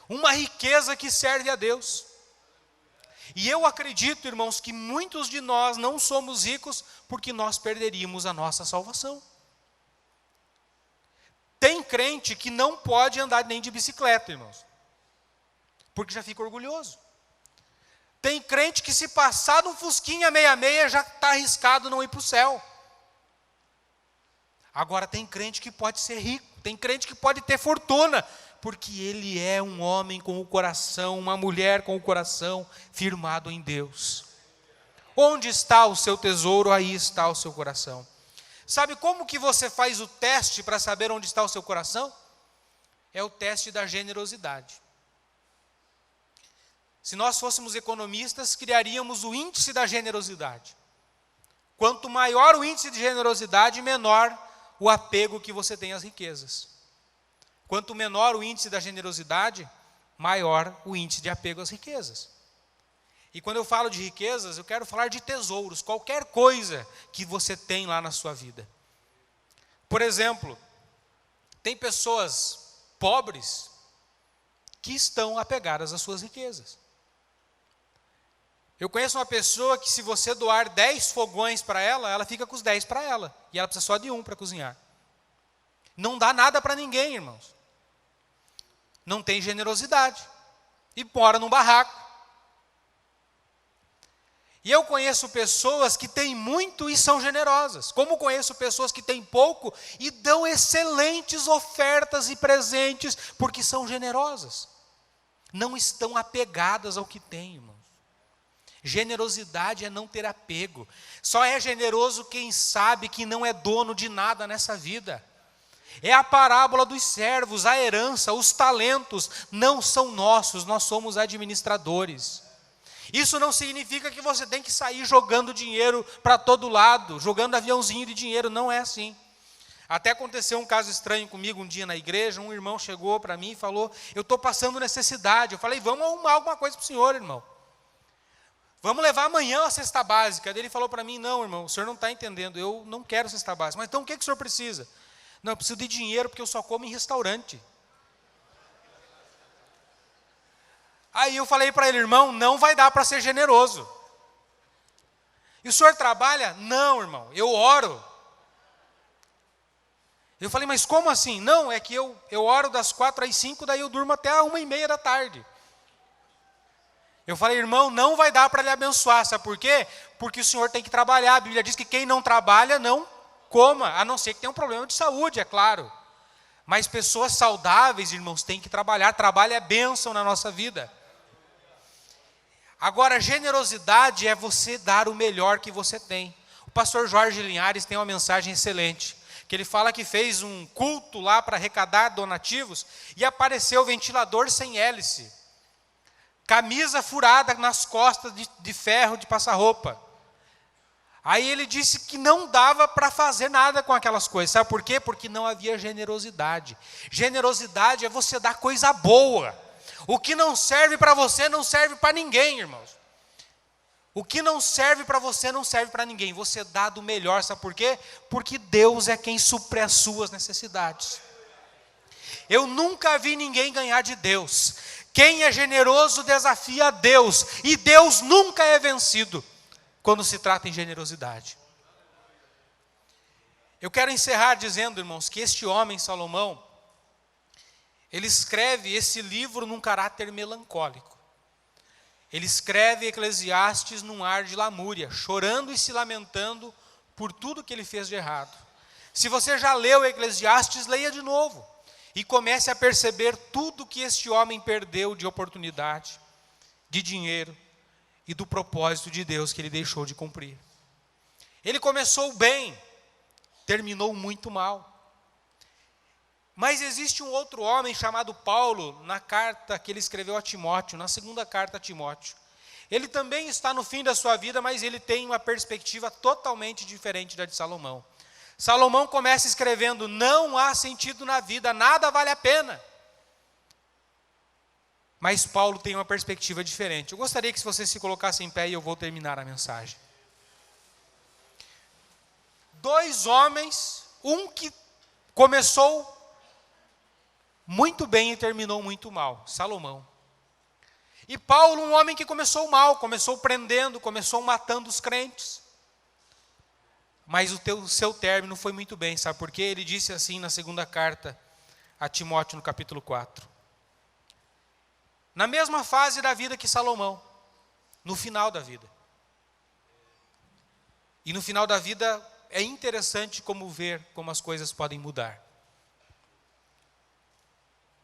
Uma riqueza que serve a Deus. E eu acredito, irmãos, que muitos de nós não somos ricos porque nós perderíamos a nossa salvação. Tem crente que não pode andar nem de bicicleta, irmãos, porque já fica orgulhoso. Tem crente que, se passar de um Fusquinha 66, já está arriscado não ir para o céu. Agora tem crente que pode ser rico, tem crente que pode ter fortuna, porque ele é um homem com o coração, uma mulher com o coração firmado em Deus. Onde está o seu tesouro, aí está o seu coração. Sabe como que você faz o teste para saber onde está o seu coração? É o teste da generosidade. Se nós fôssemos economistas, criaríamos o índice da generosidade. Quanto maior o índice de generosidade, menor o apego que você tem às riquezas. Quanto menor o índice da generosidade, maior o índice de apego às riquezas. E quando eu falo de riquezas, eu quero falar de tesouros, qualquer coisa que você tem lá na sua vida. Por exemplo, tem pessoas pobres que estão apegadas às suas riquezas. Eu conheço uma pessoa que, se você doar 10 fogões para ela, ela fica com os 10 para ela. E ela precisa só de um para cozinhar. Não dá nada para ninguém, irmãos. Não tem generosidade. E mora num barraco. E eu conheço pessoas que têm muito e são generosas. Como conheço pessoas que têm pouco e dão excelentes ofertas e presentes porque são generosas. Não estão apegadas ao que têm, irmãos. Generosidade é não ter apego. Só é generoso quem sabe que não é dono de nada nessa vida. É a parábola dos servos, a herança, os talentos não são nossos, nós somos administradores. Isso não significa que você tem que sair jogando dinheiro para todo lado, jogando aviãozinho de dinheiro, não é assim. Até aconteceu um caso estranho comigo um dia na igreja, um irmão chegou para mim e falou: eu estou passando necessidade. Eu falei: vamos arrumar alguma coisa para o senhor, irmão. Vamos levar amanhã a cesta básica. Ele falou para mim: não, irmão, o senhor não está entendendo, eu não quero cesta básica. Mas então o que o senhor precisa? Não, eu preciso de dinheiro porque eu só como em restaurante. Aí eu falei para ele: irmão, não vai dar para ser generoso. E o senhor trabalha? Não, irmão, eu oro. Eu falei: mas como assim? Não, é que eu oro das 4 às 5, daí eu durmo até a 1h30 da tarde. Eu falei: irmão, não vai dar para lhe abençoar. Sabe por quê? Porque o senhor tem que trabalhar. A Bíblia diz que quem não trabalha não coma, a não ser que tenha um problema de saúde, é claro. Mas pessoas saudáveis, irmãos, têm que trabalhar. Trabalho é bênção na nossa vida. Agora, generosidade é você dar o melhor que você tem. O pastor Jorge Linhares tem uma mensagem excelente, que ele fala que fez um culto lá para arrecadar donativos e apareceu o ventilador sem hélice. Camisa furada nas costas de ferro de passar roupa. Aí ele disse que não dava para fazer nada com aquelas coisas. Sabe por quê? Porque não havia generosidade. Generosidade é você dar coisa boa. O que não serve para você não serve para ninguém, irmãos. O que não serve para você não serve para ninguém. Você dá do melhor, sabe por quê? Porque Deus é quem supre as suas necessidades. Eu nunca vi ninguém ganhar de Deus. Quem é generoso desafia a Deus. E Deus nunca é vencido quando se trata em generosidade. Eu quero encerrar dizendo, irmãos, que este homem, Salomão, ele escreve esse livro num caráter melancólico. Ele escreve Eclesiastes num ar de lamúria, chorando e se lamentando por tudo que ele fez de errado. Se você já leu Eclesiastes, leia de novo e comece a perceber tudo que este homem perdeu de oportunidade, de dinheiro e do propósito de Deus que ele deixou de cumprir. Ele começou bem, terminou muito mal. Mas existe um outro homem chamado Paulo, na carta que ele escreveu a Timóteo, na segunda carta a Timóteo. Ele também está no fim da sua vida, mas ele tem uma perspectiva totalmente diferente da de Salomão. Salomão começa escrevendo: não há sentido na vida, nada vale a pena. Mas Paulo tem uma perspectiva diferente. Eu gostaria que você se colocasse em pé e eu vou terminar a mensagem. Dois homens, um que começou muito bem e terminou muito mal, Salomão. E Paulo, um homem que começou mal, começou prendendo, começou matando os crentes. Mas o seu término foi muito bem, sabe por quê? Ele disse assim na segunda carta a Timóteo, no capítulo 4. Na mesma fase da vida que Salomão, no final da vida. E no final da vida é interessante como ver como as coisas podem mudar.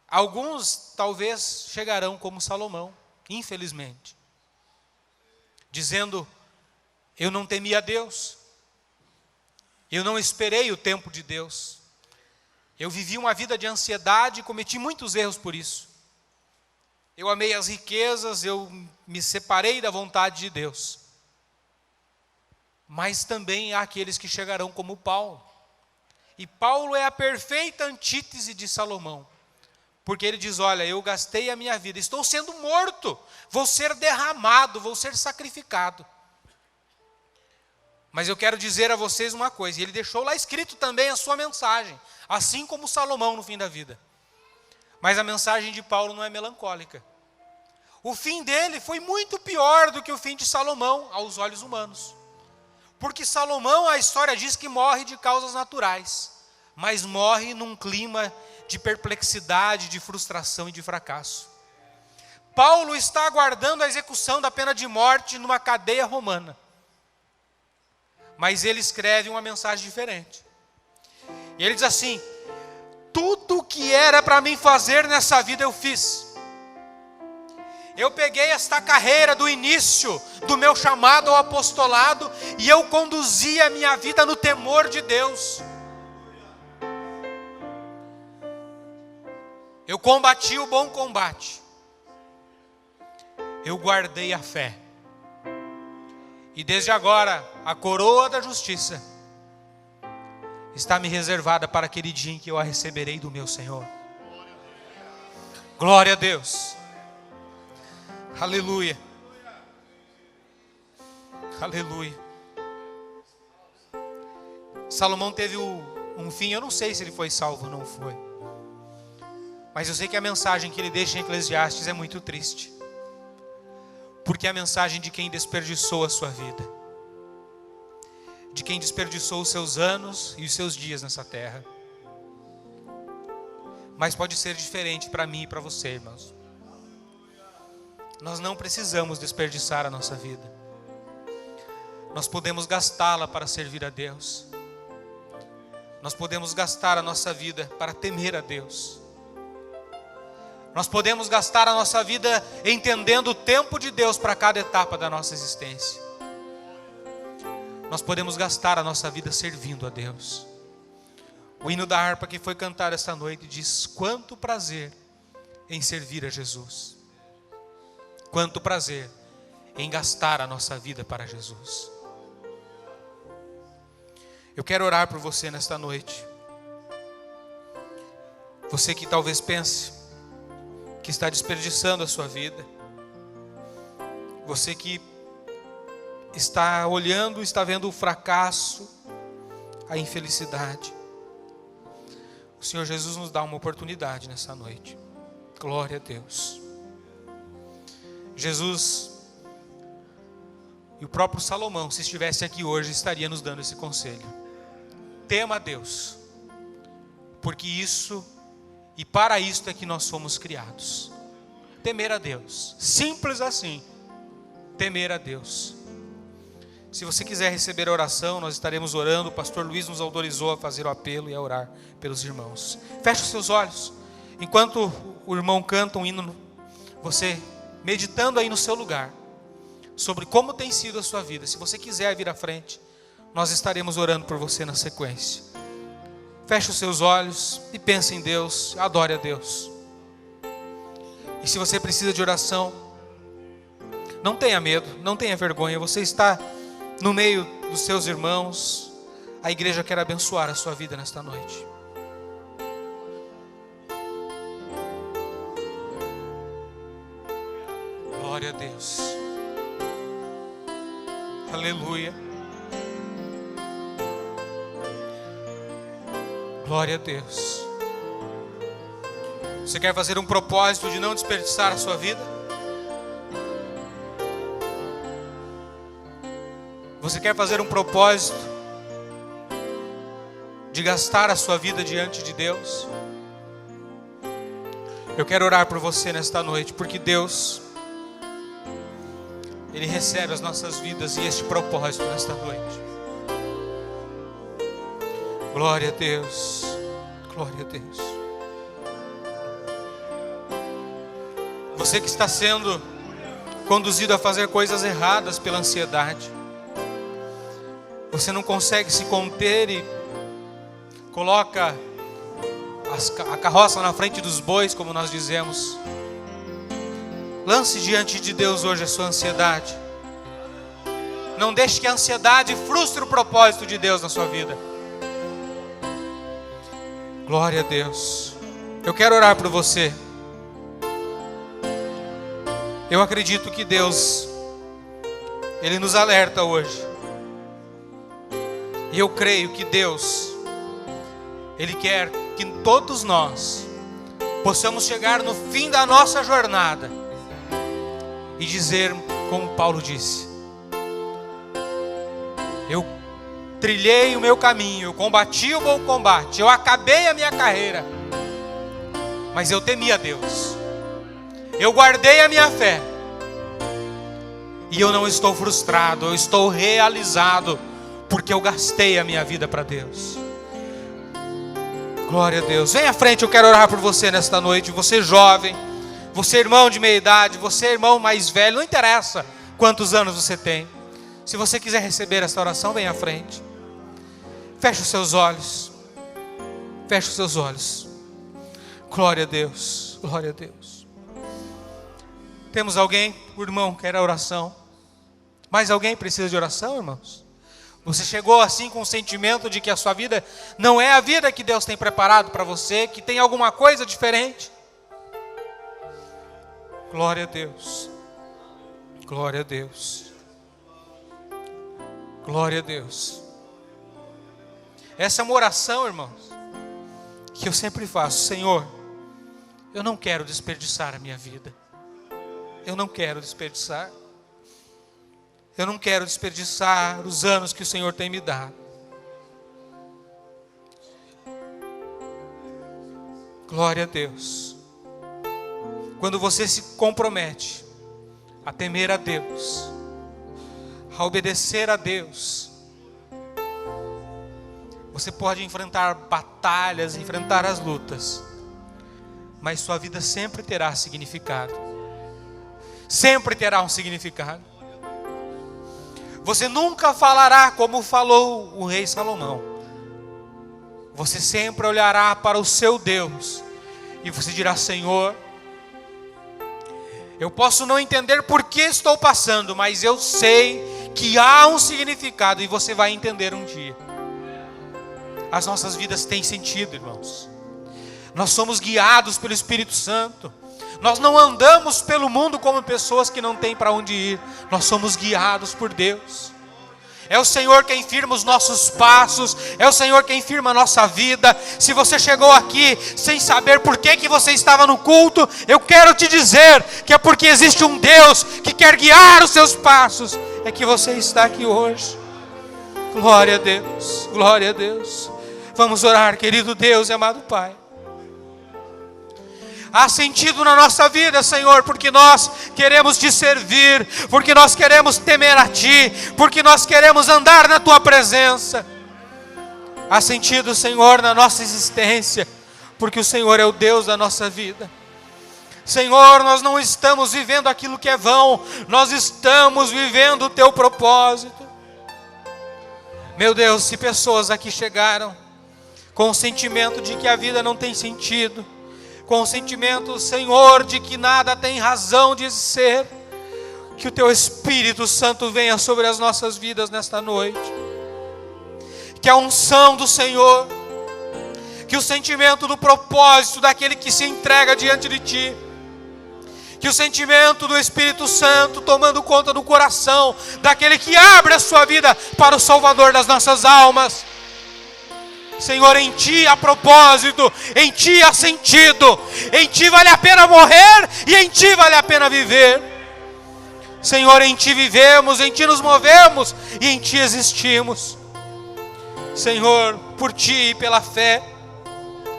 Alguns talvez chegarão como Salomão, infelizmente, dizendo: eu não temi a Deus, eu não esperei o tempo de Deus, eu vivi uma vida de ansiedade e cometi muitos erros por isso. Eu amei as riquezas, eu me separei da vontade de Deus. Mas também há aqueles que chegarão como Paulo. E Paulo é a perfeita antítese de Salomão. Porque ele diz: olha, eu gastei a minha vida, estou sendo morto, vou ser derramado, vou ser sacrificado. Mas eu quero dizer a vocês uma coisa, e ele deixou lá escrito também a sua mensagem, assim como Salomão no fim da vida. Mas a mensagem de Paulo não é melancólica. O fim dele foi muito pior do que o fim de Salomão, aos olhos humanos. Porque Salomão, a história diz que morre de causas naturais, mas morre num clima de perplexidade, de frustração e de fracasso. Paulo está aguardando a execução da pena de morte numa cadeia romana. Mas ele escreve uma mensagem diferente. E ele diz assim: tudo o que era para mim fazer nessa vida eu fiz. Eu peguei esta carreira do início do meu chamado ao apostolado e eu conduzi a minha vida no temor de Deus. Eu combati o bom combate. Eu guardei a fé. E desde agora, a coroa da justiça está me reservada para aquele dia em que eu a receberei do meu Senhor. Glória a Deus. Aleluia. Aleluia. Salomão teve um fim, eu não sei se ele foi salvo ou não foi. Mas eu sei que a mensagem que ele deixa em Eclesiastes é muito triste. Porque é a mensagem de quem desperdiçou a sua vida. De quem desperdiçou os seus anos e os seus dias nessa terra. Mas pode ser diferente para mim e para você, irmãos. Nós não precisamos desperdiçar a nossa vida. Nós podemos gastá-la para servir a Deus. Nós podemos gastar a nossa vida para temer a Deus. Nós podemos gastar a nossa vida entendendo o tempo de Deus para cada etapa da nossa existência. Nós podemos gastar a nossa vida servindo a Deus. O hino da harpa que foi cantado esta noite diz: quanto prazer em servir a Jesus. Quanto prazer em gastar a nossa vida para Jesus. Eu quero orar por você nesta noite. Você que talvez pense que está desperdiçando a sua vida. Você que está olhando, está vendo o fracasso, a infelicidade. O Senhor Jesus nos dá uma oportunidade nessa noite. Glória a Deus. Jesus e o próprio Salomão, se estivesse aqui hoje, estaria nos dando esse conselho. Tema a Deus, porque isso e para isto é que nós fomos criados. Temer a Deus, simples assim. temer a Deus. Se você quiser receber a oração, nós estaremos orando. O pastor Luiz nos autorizou a fazer o apelo e a orar pelos irmãos. Feche os seus olhos. Enquanto o irmão canta um hino, você meditando aí no seu lugar, sobre como tem sido a sua vida. Se você quiser vir à frente, nós estaremos orando por você na sequência. Feche os seus olhos e pense em Deus, adore a Deus. E se você precisa de oração, não tenha medo, não tenha vergonha. Você está no meio dos seus irmãos. A igreja quer abençoar a sua vida nesta noite. Glória a Deus. Aleluia. Glória a Deus. Você quer fazer um propósito de não desperdiçar a sua vida? Você quer fazer um propósito de gastar a sua vida diante de Deus? Eu quero orar por você nesta noite, porque Deus, Ele recebe as nossas vidas e este propósito nesta noite. Glória a Deus, glória a Deus. Você que está sendo conduzido a fazer coisas erradas pela ansiedade, você não consegue se conter e coloca a carroça na frente dos bois, como nós dizemos. Lance diante de Deus hoje a sua ansiedade. Não deixe que a ansiedade frustre o propósito de Deus na sua vida. Glória a Deus. Eu quero orar por você. Eu acredito que Deus, Ele nos alerta hoje. E eu creio que Deus, Ele quer que todos nós possamos chegar no fim da nossa jornada e dizer, como Paulo disse: eu trilhei o meu caminho, eu combati o bom combate, eu acabei a minha carreira, mas eu temi a Deus, eu guardei a minha fé, e eu não estou frustrado, eu estou realizado, porque eu gastei a minha vida para Deus. Glória a Deus. Vem à frente, eu quero orar por você nesta noite. Você jovem, você irmão de meia idade, você irmão mais velho, não interessa quantos anos você tem. Se você quiser receber esta oração, vem à frente. Feche os seus olhos. Feche os seus olhos. Glória a Deus. Glória a Deus. Temos alguém? O irmão quer a oração. Mais alguém precisa de oração, irmãos? Você chegou assim com o sentimento de que a sua vida não é a vida que Deus tem preparado para você, que tem alguma coisa diferente? Glória a Deus. Glória a Deus. Glória a Deus. Essa é uma oração, irmãos, que eu sempre faço. Senhor, eu não quero desperdiçar a minha vida. Eu não quero desperdiçar. Eu não quero desperdiçar os anos que o Senhor tem me dado. Glória a Deus. Quando você se compromete a temer a Deus, a obedecer a Deus, você pode enfrentar batalhas, enfrentar as lutas, mas sua vida sempre terá significado. Sempre terá um significado. Você nunca falará como falou o rei Salomão. Você sempre olhará para o seu Deus e você dirá: Senhor, eu posso não entender por que estou passando, mas eu sei que há um significado, e você vai entender um dia. As nossas vidas têm sentido, irmãos. Nós somos guiados pelo Espírito Santo. Nós não andamos pelo mundo como pessoas que não têm para onde ir. Nós somos guiados por Deus. É o Senhor quem firma os nossos passos. É o Senhor quem firma a nossa vida. Se você chegou aqui sem saber por que você estava no culto, eu quero te dizer que é porque existe um Deus que quer guiar os seus passos. É que você está aqui hoje. Glória a Deus. Glória a Deus. Vamos orar, querido Deus e amado Pai. Há sentido na nossa vida, Senhor, porque nós queremos Te servir, porque nós queremos temer a Ti, porque nós queremos andar na Tua presença. Há sentido, Senhor, na nossa existência, porque o Senhor é o Deus da nossa vida. Senhor, nós não estamos vivendo aquilo que é vão, nós estamos vivendo o Teu propósito. Meu Deus, se pessoas aqui chegaram com o sentimento de que a vida não tem sentido, com o sentimento, Senhor, de que nada tem razão de ser, que o Teu Espírito Santo venha sobre as nossas vidas nesta noite. Que a unção do Senhor, que o sentimento do propósito daquele que se entrega diante de Ti, que o sentimento do Espírito Santo tomando conta do coração daquele que abre a sua vida para o Salvador das nossas almas. Senhor, em Ti há propósito, em Ti há sentido, em Ti vale a pena morrer e em Ti vale a pena viver. Senhor, em Ti vivemos, em Ti nos movemos e em Ti existimos. Senhor, por Ti e pela fé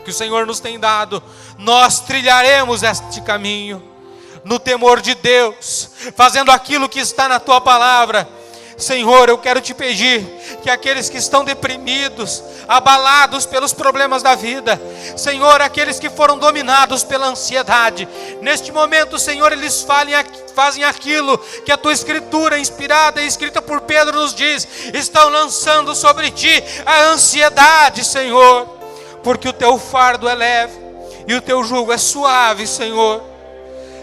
que o Senhor nos tem dado, nós trilharemos este caminho, no temor de Deus, fazendo aquilo que está na Tua palavra. Senhor, eu quero Te pedir que aqueles que estão deprimidos, abalados pelos problemas da vida, Senhor, aqueles que foram dominados pela ansiedade, neste momento, Senhor, eles fazem aquilo que a Tua Escritura, inspirada e escrita por Pedro, nos diz: estão lançando sobre Ti a ansiedade, Senhor, porque o Teu fardo é leve e o Teu jugo é suave, Senhor.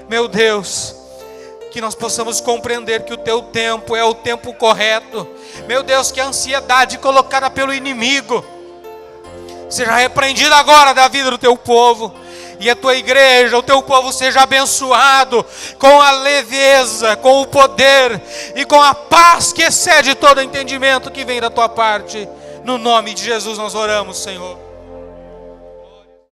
Meu Deus, que nós possamos compreender que o Teu tempo é o tempo correto. Meu Deus, que a ansiedade colocada pelo inimigo seja repreendida agora da vida do Teu povo. E a Tua igreja, o Teu povo seja abençoado com a leveza, com o poder e com a paz que excede todo entendimento que vem da Tua parte. No nome de Jesus nós oramos, Senhor.